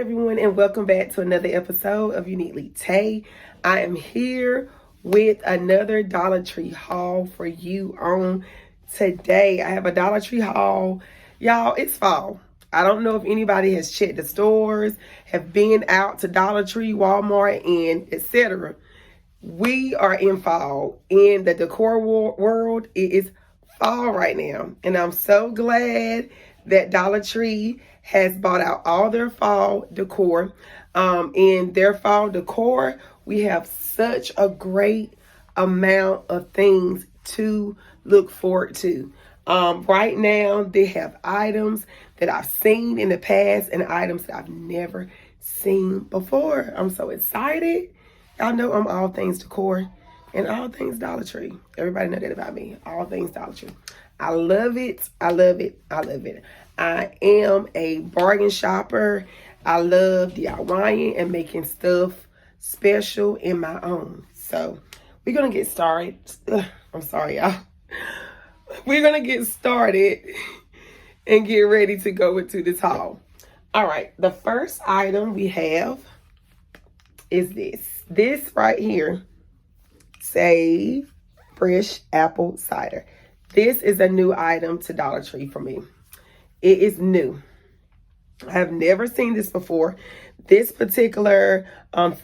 everyone, and welcome back to another episode of Uniquely Tay. I am here with another Dollar Tree haul for you on today. I have a Dollar Tree haul. Y'all, it's fall. I don't know if anybody has checked the stores, have been out to Dollar Tree, Walmart, and etc. We are in fall. In the decor world, it is fall right now. And I'm so glad that Dollar Tree has bought out all their fall decor. In their fall decor, we have such a great amount of things to look forward to. Right now, they have items that I've seen in the past and items that I've never seen before. I'm so excited. Y'all know I'm all things decor and all things Dollar Tree. Everybody know that about me. All things Dollar Tree. I love it. I love it. I love it. I am a bargain shopper. I love DIYing and making stuff special in my own. So we're going to get started. I'm sorry, y'all. We're going to get started and get ready to go into this haul. All right. The first item we have is this. This right here, Save Fresh Apple Cider. This is a new item to Dollar Tree for me. It is new. I have never seen this before. This particular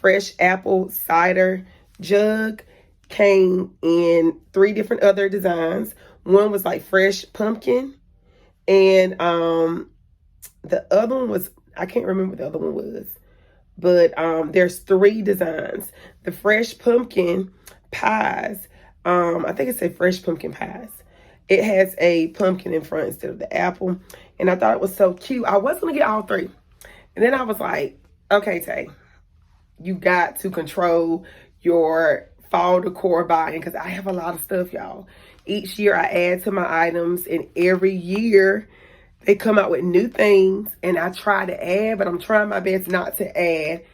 fresh apple cider jug came in 3 different other designs. One was like fresh pumpkin, and the other one was, I can't remember what the other one was, but there's 3 designs. The fresh pumpkin pies, I think it said fresh pumpkin pies. It has a pumpkin in front instead of the apple. And I thought it was so cute. I was going to get all 3. And then I was like, okay, Tay, you got to control your fall decor buying because I have a lot of stuff, y'all. Each year I add to my items, and every year they come out with new things. And I try to add, but I'm trying my best not to add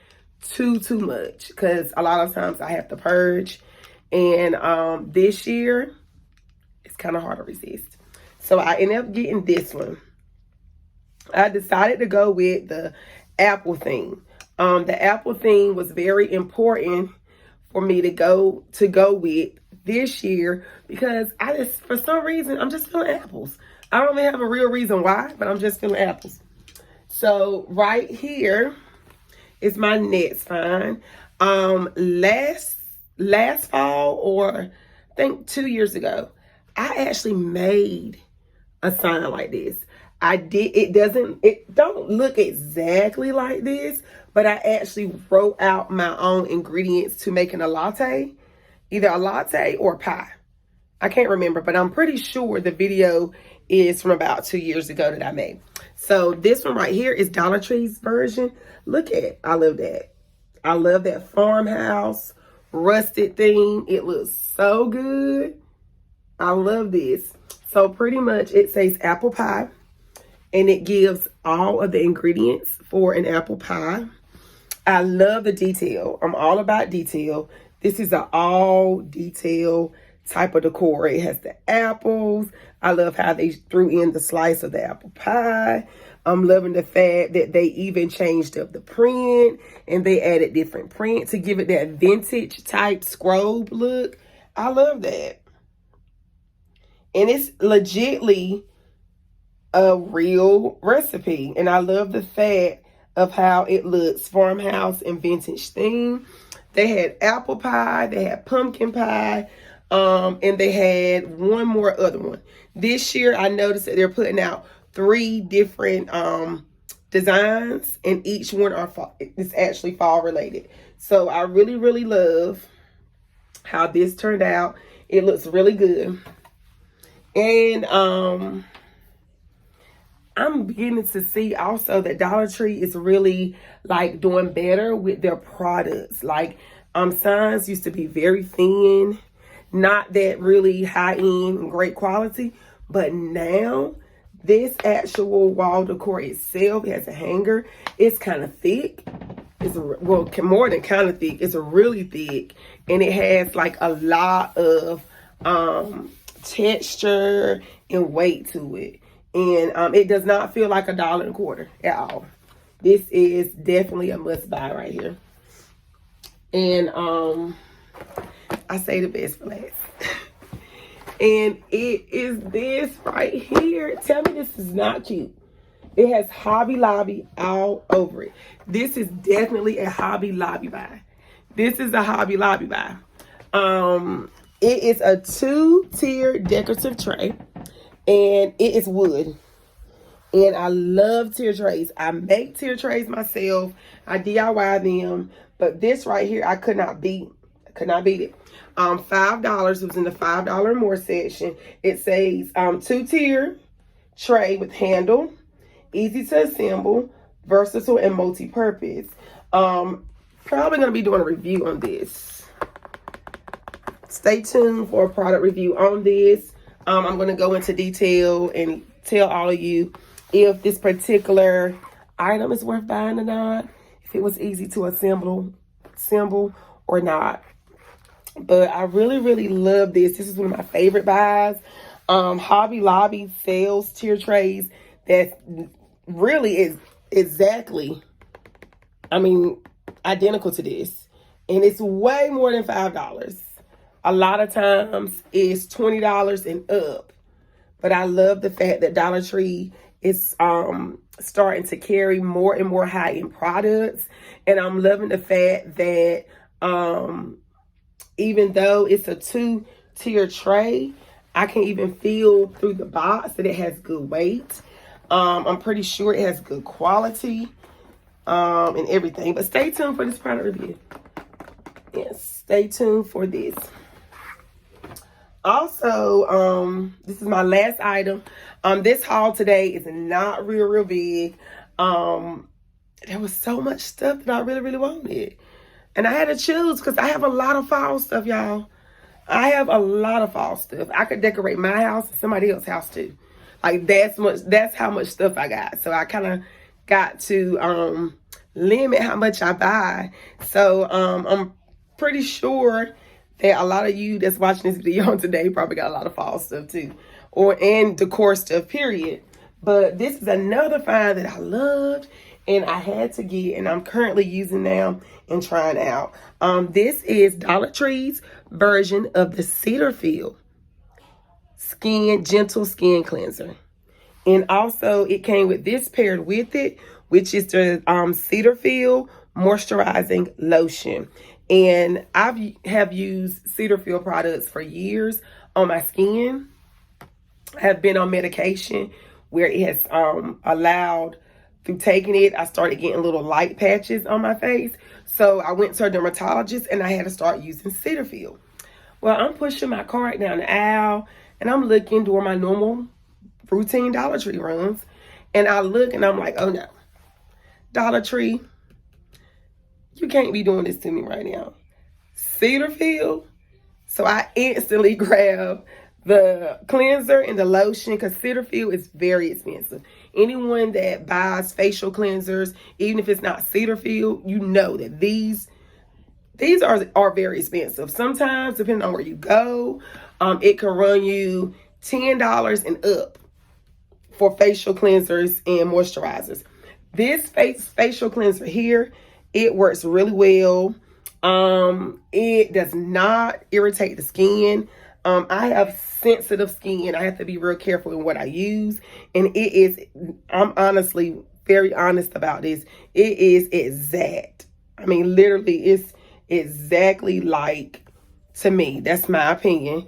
too much because a lot of times I have to purge. And this year, it's kind of hard to resist. So I ended up getting this one. I decided to go with the apple theme. The apple theme was very important for me to go with this year because for some reason, I'm just feeling apples. I don't even have a real reason why, but I'm just feeling apples. So right here is my next find. Last fall, or I think 2 years ago, I actually made a sign like this. It don't look exactly like this, but I actually wrote out my own ingredients to making a latte, either a latte or pie. I can't remember, but I'm pretty sure the video is from about 2 years ago that I made. So this one right here is Dollar Tree's version. Look at it. I love that. I love that farmhouse rusted theme. It looks so good. I love this. So pretty much it says apple pie, and it gives all of the ingredients for an apple pie. I love the detail. I'm all about detail. This is an all detail type of decor. It has the apples. I love how they threw in the slice of the apple pie. I'm loving the fact that they even changed up the print and they added different print to give it that vintage type scroll look. I love that. And it's legitly a real recipe. And I love the fact of how it looks, farmhouse and vintage theme. They had apple pie, they had pumpkin pie, and they had one more other one. This year, I noticed that they're putting out 3 different designs, and each one is actually fall related. So I really, really love how this turned out. It looks really good. And I'm beginning to see also that Dollar Tree is really like doing better with their products. Like signs used to be very thin, not that really high end and great quality, but now this actual wall decor itself has a hanger. It's kind of thick. It's more than kind of thick. It's really thick, and it has like a lot of texture and weight to it. And it does not feel like $1.25 at all. This is definitely a must buy right here. And I say the best for last. And it is this right here. Tell me this is not cute. It has Hobby Lobby all over it. This is definitely a Hobby Lobby buy. This is a Hobby Lobby buy. It is a 2-tier decorative tray, and it is wood. And I love tier trays. I make tier trays myself. I DIY them. But this right here, I could not beat. I could not beat it. $5. It was in the $5 or more section. It says 2-tier tray with handle, easy to assemble, versatile, and multi-purpose. Probably going to be doing a review on this. Stay tuned for a product review on this. I'm going to go into detail and tell all of you if this particular item is worth buying or not, if it was easy to assemble or not. But I really, really love this. This is one of my favorite buys. Hobby Lobby sells tier trays that really is exactly, identical to this. And it's way more than $5. A lot of times it's $20 and up. But I love the fact that Dollar Tree is starting to carry more and more high-end products. And I'm loving the fact that even though it's a 2-tier tray, I can even feel through the box that it has good weight. I'm pretty sure it has good quality and everything. But stay tuned for this product review. Yes, stay tuned for this. Also, this is my last item. This haul today is not real big. There was so much stuff that I really, really wanted. And I had to choose because I have a lot of fall stuff, y'all. I have a lot of fall stuff. I could decorate my house and somebody else's house too. Like that's how much stuff I got. So I kind of got to limit how much I buy. So I'm pretty sure that a lot of you that's watching this video today probably got a lot of fall stuff too. And decor stuff, period. But this is another find that I loved and I had to get, and I'm currently using now and trying out. This is Dollar Tree's version of the Cetaphil Gentle Skin Cleanser. And also it came with this paired with it, which is the Cetaphil Moisturizing Lotion. And I have used Cetaphil products for years on my skin. I have been on medication where it has allowed, through taking it, I started getting little light patches on my face. So I went to a dermatologist and I had to start using Cetaphil. Well, I'm pushing my cart down the aisle and I'm looking during my normal routine Dollar Tree runs. And I look and I'm like, oh no, Dollar Tree, you can't be doing this to me right now. Cetaphil. So I instantly grab the cleanser and the lotion because Cetaphil is very expensive. Anyone that buys facial cleansers, even if it's not Cetaphil, you know that these are very expensive. Sometimes, depending on where you go, it can run you $10 and up for facial cleansers and moisturizers. This facial cleanser here, it works really well. It does not irritate the skin. I have sensitive skin. I have to be real careful in what I use. And it is, I'm honestly very honest about this. It is exact. Literally, it's exactly like, to me, that's my opinion,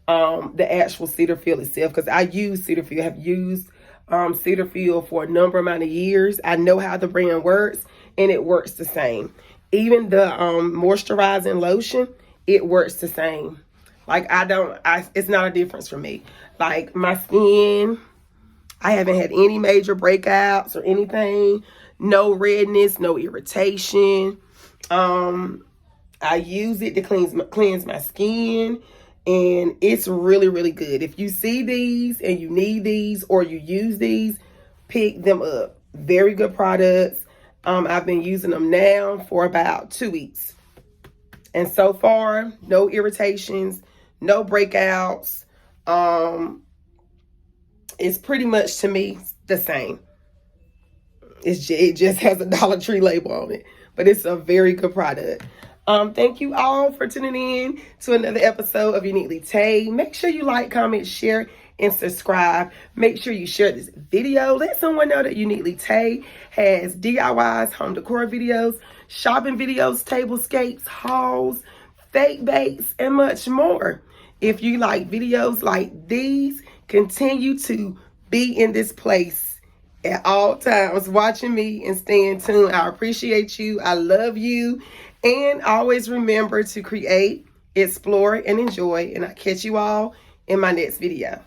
the actual Cetaphil itself. Because I use Cetaphil, have used Cetaphil for a number amount of years. I know how the brand works, and it works the same. Even the moisturizing lotion, it works the same. Like, it's not a difference for me. Like, my skin, I haven't had any major breakouts or anything. No redness, no irritation. I use it to cleanse my skin. And it's really, really good. If you see these and you need these or you use these, pick them up. Very good products. I've been using them now for about 2 weeks. And so far, no irritations, no breakouts. It's pretty much, to me, the same. It just has a Dollar Tree label on it, but it's a very good product. Thank you all for tuning in to another episode of Uniquely Tay. Make sure you like, comment, share, and subscribe. Make sure you share this video. Let someone know that Uniquely Tay has DIYs, home decor videos, shopping videos, tablescapes, hauls, fake bakes, and much more. If you like videos like these, continue to be in this place at all times, watching me and staying tuned. I appreciate you. I love you. And always remember to create, explore, and enjoy. And I'll catch you all in my next video.